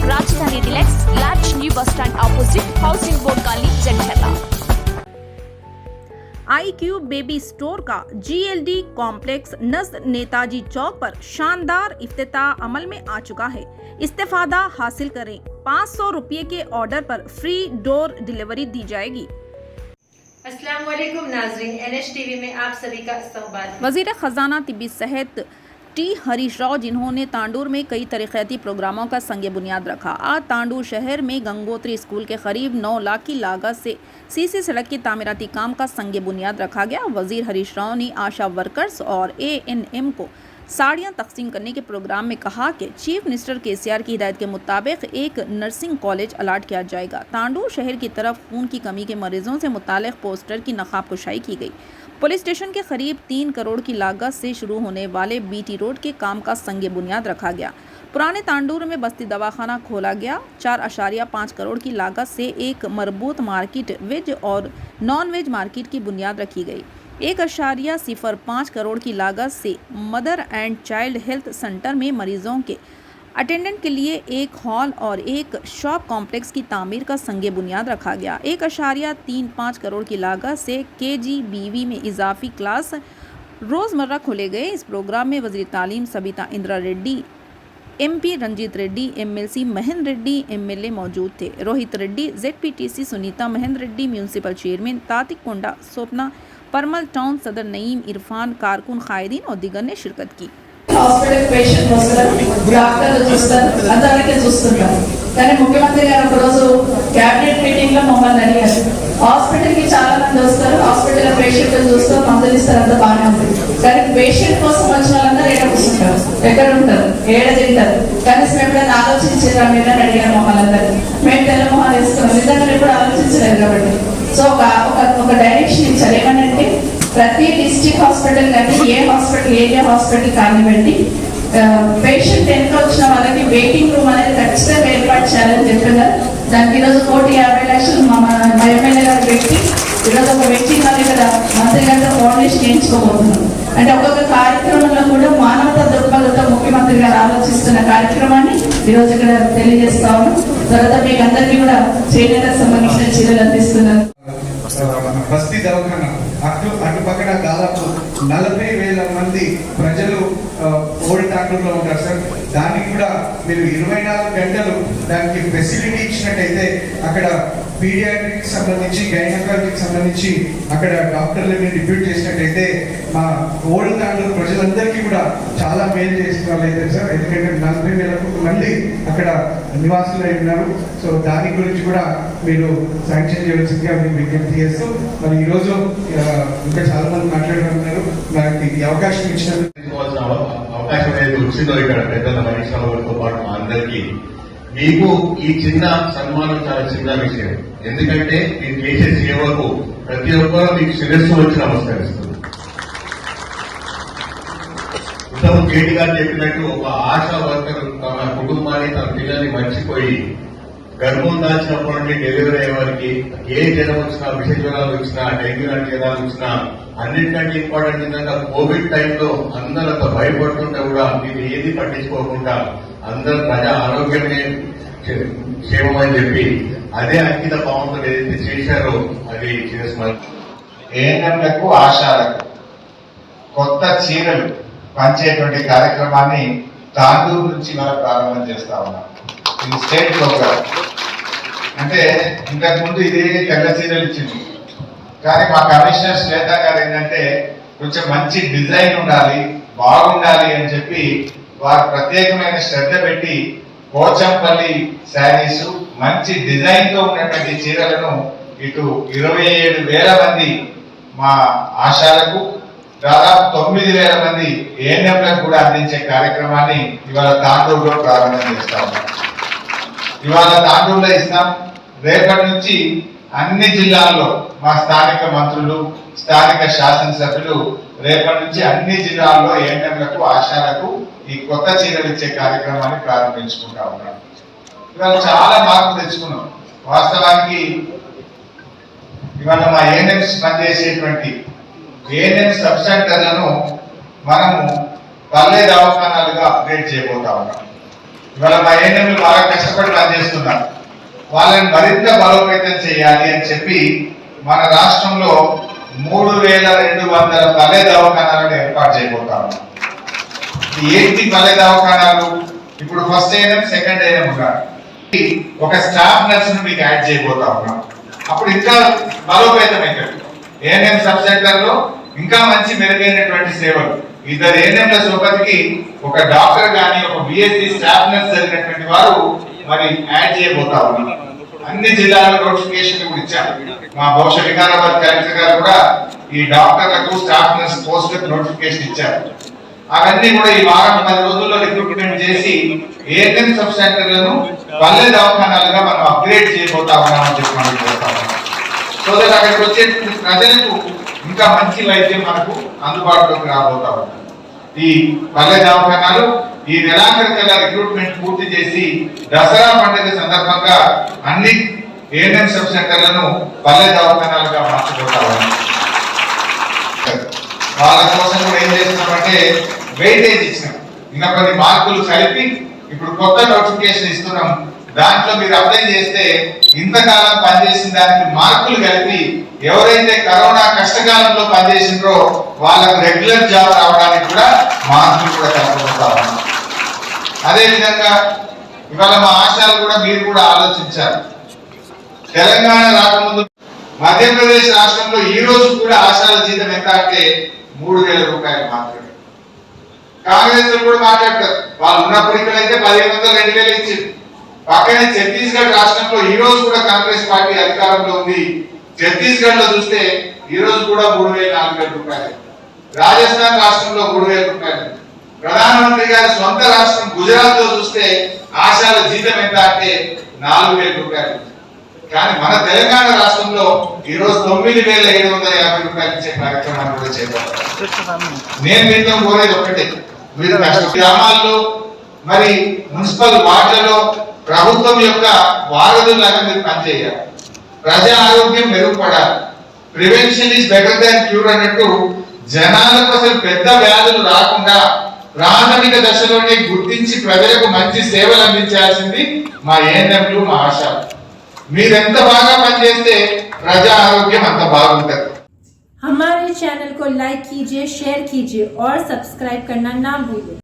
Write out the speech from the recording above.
राजधानी deluxe large new bus stand opposite housing board colony Jandla. iCube baby store का GLD complex नज़द नेताजी चौक पर शानदार इफ्तिताह अमल में आ चुका है। इस्तेफादा हासिल करें। 500 रुपये के ऑर्डर पर फ्री डोर डिलीवरी दी जाएगी। अस्सलाम वालेकुम नाज़रीन, NH TV में आप सभी का इस्तकबाल। वज़ीर ख़जाना तिब्बी सेहत टी हरीश राव जिन्होंने तांडूर में कई तरक्याती प्रोग्रामों का संग बुनियाद रखा। आज तांडूर शहर में गंगोत्री स्कूल के करीब 9 लाख की लागत से सीसी सड़क की तामीराती काम का संग बुनियाद रखा गया। वज़ीर हरीश राव ने आशा वर्कर्स और ANM को साड़ियाँ तकसीम करने के प्रोग्राम में कहा कि चीफ मिनिस्टर KCR की हिदायत के मुताबिक एक नर्सिंग कॉलेज अलाट किया जाएगा। तांडूर शहर की तरफ खून की कमी के मरीजों से मुतालिक पोस्टर की नकाब कुशाई की गई। पुलिस स्टेशन के करीब 3 करोड़ की लागत से शुरू होने वाले BT रोड के काम का संग बुनियाद रखा गया। पुराने तांडूर में बस्ती दवाखाना खोला गया। 4.5 करोड़ की लागत से एक मरबूत मार्केट वेज और नॉन वेज मार्केट की बुनियाद रखी गई। 1.05 करोड़ की लागत से mother and child health centre में मरीजों के अटेंडेंट के लिए एक हॉल और एक शॉप कॉम्प्लेक्स की तामीर का संग बुनियाद रखा गया। 1.35 करोड़ की लागत से KGBV में इजाफी क्लास रोज़मर्रा खोले गए। इस प्रोग्राम में वज़ीर तालीम Sabita Indira Reddy, MP Ranjit Reddy, MLC Mahendra Reddy, MLA मौजूद थे। Rohit Reddy, ZPTC Sunitha Mahender Reddy, municipal chairman Tatikonda Swapna, Parmal town सदर नईम इरफान, कारकुन खायदीन और दिगर ने शिरकत की। హాస్పిటల్ పేషెంట్ వస్తారు, డాక్టర్లు చూస్తారు, అందరికీ చూస్తుంటారు. కానీ ముఖ్యమంత్రి గారు ఒకరోజు క్యాబినెట్ మీటింగ్ లో మమ్మల్ని అడిగారు, హాస్పిటల్ కి చాలా మంది వస్తారు, హాస్పిటల్ పేషెంట్ చూస్తారు, మందులు ఇస్తారు, అంతా బాగానే ఉంటుంది. కానీ పేషెంట్ కోసం వచ్చిన వాళ్ళందరూ ఏడ కూర్చుంటారు, ఎక్కడ ఉంటారు, ఏడ తింటారు, కనీసం ఎప్పుడైనా ఆలోచించారా మీరు అని అడిగారు మమ్మల్ని అందరూ. మేము తెల్లమొహాలు వేస్తున్నాం, నిజంగా ఎప్పుడు ఆలోచించలేదు కాబట్టి. సో ఒక డైరెక్షన్ ఇచ్చారు, ఏమనంటే ప్రతి డిస్ట్రిక్ట్ హాస్పిటల్ కానీ ఏ హాస్పిటల్ ఏరియా హాస్పిటల్ కానివ్వండి, పేషెంట్ ఎంత వచ్చిన వాళ్ళకి వెయిటింగ్ రూమ్ అనేది ఖచ్చితంగా ఏర్పాటు చేయాలని చెప్పారు. దానికి ఈరోజు 1,50,00,000 మా ఎమ్మెల్యే గారు పెట్టి ఈరోజు ఒక వెయిటింగ్ హాల్ ఇక్కడ మంత్రి గారితో ఫౌండేషన్ చేయించుకోబోతున్నాం. అంటే ఒక్కొక్క కార్యక్రమంలో కూడా మానవతా దృక్పథంతో ముఖ్యమంత్రి గారు ఆలోచిస్తున్న కార్యక్రమాన్ని ఈరోజు ఇక్కడ తెలియజేస్తా ఉన్నాం. తర్వాత మీకు అందరికీ కూడా చేనేతకు సంబంధించిన చీరలు అందిస్తున్నారు. బస్తీ దవాఖానా అటుపక్కన దాదాపు 40,000 మంది ప్రజలు ఓల్డ్ టాండూర్లో ఉంటారు సార్. దానికి కూడా మీరు 24 గంటలు దానికి ఫెసిలిటీ ఇచ్చినట్టయితే అక్కడ పీడియాట్రిక్ సంబంధించి గైనకాలజీకి సంబంధించి అక్కడ డాక్టర్లని డిప్యూట్ చేసినట్టయితే మా ఓల్డ్ తాండూరు ప్రజలందరికీ కూడా చాలా మేలు చేసిన వాళ్ళు అయితే సార్. ఎందుకంటే 40,000 మంది అక్కడ నివాసులు అయి ఉన్నారు. సో దాని గురించి కూడా మీరు శాంక్షన్ చేయవలసిందిగా మీరు విజ్ఞప్తి చేస్తూ, మరి ఈరోజు ఇంకా చాలా మంది మాట్లాడుతున్నారు. నాకు ఈ అవకాశం ఇచ్చినందుకు అవకాశం అనేది వచ్చిందో ఇక్కడ పెద్దల హరీష్ రావు గారితో పాటు మా అందరికీ మీకు ఈ చిన్న సన్మానం చాలా చిన్న విషయం. ఎందుకంటే మీరు చేసే సేవకు ప్రతి ఒక్కరూ మీకు శిరస్సు వచ్చి నమస్కరిస్తుంది. ఉత్తమ్ కేటీ గారు చెప్పినట్టు ఒక ఆశా వర్కర్ తన కుటుంబాన్ని తన పిల్లల్ని మర్చిపోయి గర్భం దాచినప్పటి నుండి డెలివరీ అయ్యే వారికి ఏ జ్వరం వచ్చినా, విష జ్వరాలు వచ్చినా, డెంగ్యూ లాంటి జ్వరాలు వచ్చినా, అన్నింటికంటే ఇంపార్టెంట్ ఏంటంటే కోవిడ్ టైంలో అందరూ అంత భయపడుతుంటే కూడా మీరు ఏది పట్టించుకోకుండా అందరూ ప్రజా ఆరోగ్యమే క్షేమమని చెప్పి అదే అంకిత భావంతో ఏదైతే చేశారో అది చేస్తున్నారు. ANMలకు ఆశాలకు కొత్త చీరలు పంచేటువంటి కార్యక్రమాన్ని తాండూరు నుంచి మనం ప్రారంభం చేస్తా ఉన్నాం. ఇది స్టేట్ ప్రోగ్రామ్. అంటే ఇంతకుముందు ఇది తెల్ల చీరలు ఇచ్చింది, కానీ మా కమిషనర్ శ్వేత గారు ఏంటంటే కొంచెం మంచి డిజైన్ ఉండాలి, బాగుండాలి అని చెప్పి వారు ప్రత్యేకమైన శ్రద్ధ పెట్టి పోచంపల్లి శారీస్ మంచి డిజైన్ తో ఉన్నటువంటి చీరలను ఇటు 27,000 మంది మా ఆశాలకు, దాదాపు 9,000 మంది ANMలకు కూడా అందించే కార్యక్రమాన్ని ఇవాళ తాండూరులో ప్రారంభం చేస్తా ఉన్నాం. ఇవాళ తాండూరులో ఇస్తాం. రేపటి నుంచి అన్ని జిల్లాల్లో మా స్థానిక మంత్రులు, స్థానిక శాసనసభ్యులు రేపటి నుంచి అన్ని జిల్లాల్లో ANMలకు, ఆశాలకు ఈ కొత్త చీరలు ఇచ్చే కార్యక్రమాన్ని ప్రారంభించుకుంటా ఉన్నాం. ఇవాళ చాలా మార్పు తెచ్చుకున్నాం. వాస్తవానికి ఇవాళ మా ANMs పనిచేసేటువంటి ANM సబ్ సెంటర్లను మనము పల్లె దవాఖానాలుగా అప్గ్రేడ్ చేయబోతా ఉన్నాం. ఇవాళ మా ఏఎన్ఎంలు బాగా కష్టపడి పనిచేస్తున్నారు. వాళ్ళని మరింత బలోపేతం చేయాలి అని చెప్పి మన రాష్ట్రంలో 3200 పల్లె దవాఖానాలను ఏర్పాటు చేయబోతాము. ఏంటి పల్లె దవాఖానాలు? ఇప్పుడు ఫస్ట్ ఏఎన్ఎం, సెకండ్ ఏఎన్ఎం ఉన్నారు. ఒక స్టాఫ్ నర్స్ ను మీకు యాడ్ చేయబోతా ఉన్నాం. అప్పుడు ఇంకా బలోపేతం అవుతుంది. ఏఎన్ఎం సబ్ సెంటర్ లో ఇంకా మంచి మెరుగైనటువంటి సేవలు. 2 ఏఎన్ఎంల సోపతికి ఒక డాక్టర్ గాని ఒక బిఎస్సి స్టాఫ్ నర్స్ జరిగినటువంటి వారు మరి యాడ్ చేయబోతా ఉన్నారు. అన్ని జిల్లాల నోటిఫికేషన్ కూడా ఇచ్చారు. మా బహుశా వికారాబాద్ కలెక్టర్ గారు కూడా ఈ డాక్టర్లకు స్టాఫ్ నర్స్ పోస్టులకు నోటిఫికేషన్ ఇచ్చారు. అవన్నీ కూడా ఈ వారం 10 రోజుల్లో రిక్రూట్మెంట్ చేసి ఏఎన్ఎం సబ్ సెంటర్లను పల్లె దవాఖానాలుగా మనం అప్గ్రేడ్ చేయబోతా ఉన్నామని చెప్పి మనం చెప్తా ఉన్నాం. సో దట్ అక్కడికి వచ్చే ప్రజలకు ఇంకా మంచి వైద్యం మనకు అందుబాటులోకి రాబోతా ఉన్నాం. ఈ పల్లె దవాఖానాలు ఈ నెలాఖరికల్లా రిక్రూట్మెంట్ పూర్తి చేసి దసరా పండుగ సందర్భంగా అన్ని ఏఎన్ఎం సబ్ సెంటర్లను పల్లె దవాఖానాలుగా మార్చబోతా ఉన్నాం. వాళ్ళ కోసం కూడా ఏం చేస్తున్నామంటే వెయిటేజ్ ఇచ్చినాం. ఇంకా కొన్ని మార్కులు కలిపి ఇప్పుడు కొత్త నోటిఫికేషన్ ఇస్తున్నాం. దాంట్లో మీరు అప్లై చేస్తే ఇంతకాలం పనిచేసిన దానికి మార్కులు కలిపి ఎవరైతే కరోనా కష్టకాలంలో పనిచేసిండ్రో వాళ్ళకు రెగ్యులర్ జాబ్ రావడానికి కూడా మార్కులు కూడా కలపబోతారు. అదే విధంగా ఇవాళ మా ఆశయాలు కూడా మీరు కూడా ఆలోచించారు. తెలంగాణ రాకముందు మధ్యప్రదేశ్ రాష్ట్రంలో ఈ రోజు కూడా ఆశాల జీతం ఎంత అంటే 3000 రూపాయలు మాత్రమే. కాంగ్రెస్ కూడా మాట్లాడతారు, వాళ్ళు ఉన్నప్పుడు ఇక్కడైతే 1500 2000 ఇచ్చింది. పక్కనే ఛత్తీస్గఢ్ రాష్ట్రంలో ఈ రోజు కూడా కాంగ్రెస్ పార్టీ అధికారంలో ఉంది. ఛత్తీస్గఢ్ లో చూస్తే ఈ రోజు కూడా 3000-4000 రూపాయలు. రాజస్థాన్ రాష్ట్రంలో 3000 రూపాయలు. ప్రధానమంత్రి గారి సొంత రాష్ట్రం గుజరాత్ లో చూస్తే ఆశాల జీతం ఎంత అంటే 4000 రూపాయలు. కానీ మన తెలంగాణ రాష్ట్రంలో ఈ రోజు 9750 రూపాయలు ఇచ్చే కార్యక్రమాన్ని కూడా చేపట్టారు. నేను మీతో కోరేది ఒకటే, మీరు గ్రామాల్లో మరి మున్సిపల్ వార్డులలో ప్రభుత్వం యొక్క వారధులాగా మీరు పనిచేయాలి. ప్రజా ఆరోగ్యం మెరుగుపడాలి. Prevention is better than cure అన్నట్టు జనాలకు అసలు పెద్ద వ్యాధులు రాకుండా ప్రాథమిక దశలోనే గుర్తించి ప్రజలకు మంచి సేవలు అందించాల్సింది మా ఏఎన్ఎంలు, మా ఆశాలు. మీరెంత బాగా పనిచేస్తే ప్రజా ఆరోగ్యం అంత బాగుంటుంది. हमारे चैनल को लाइक कीजिए, शेयर कीजिए और सब्सक्राइब करना ना भूलिए।